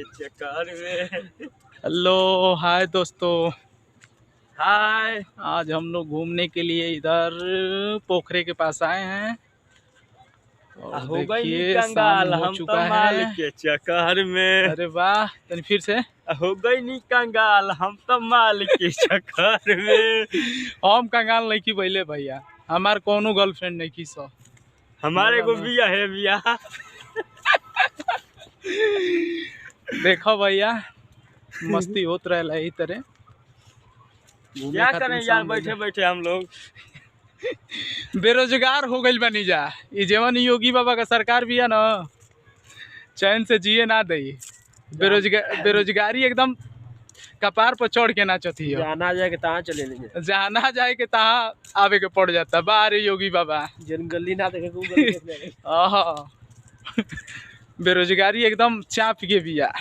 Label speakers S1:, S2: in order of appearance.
S1: के चक्कर में।
S2: हेलो हाय दोस्तों,
S1: हाय।
S2: आज हम लोग घूमने के लिए इधर पोखरे के पास आए हैं और
S1: हो गई
S2: देखिए
S1: कंगाल
S2: शाम हो
S1: हम तो
S2: चुका
S1: माल
S2: है।
S1: के चक्कर में।
S2: अरे वाह, तनी फिर से।
S1: हो गई नी कंगाल हम तो माल के चक्कर में।
S2: हम कंगाल नहीं की भैले भैया, हमार कोनो गर्लफ्रेंड नहीं की सो।
S1: हमारे को बिया है बिया।
S2: देखो भैया मस्ती होत रहा ही तरह।
S1: क्या करें यार, बैठे बैठे हम लोग
S2: बेरोजगार हो गई बनी जा। ये जेवन योगी बाबा का सरकार भी है ना, चैन से जिए ना दे। बेरोजगारी एकदम कपार पर चढ़ के नाचती है।
S1: जाना जाए के तहाँ चले लेंगे,
S2: जहाँ जाए के तहाँ आवे के पड़ जाता। बाहर योगी बाबा
S1: जन गली ना देखे
S2: बेरोजगारी एकदम चाप के बिया।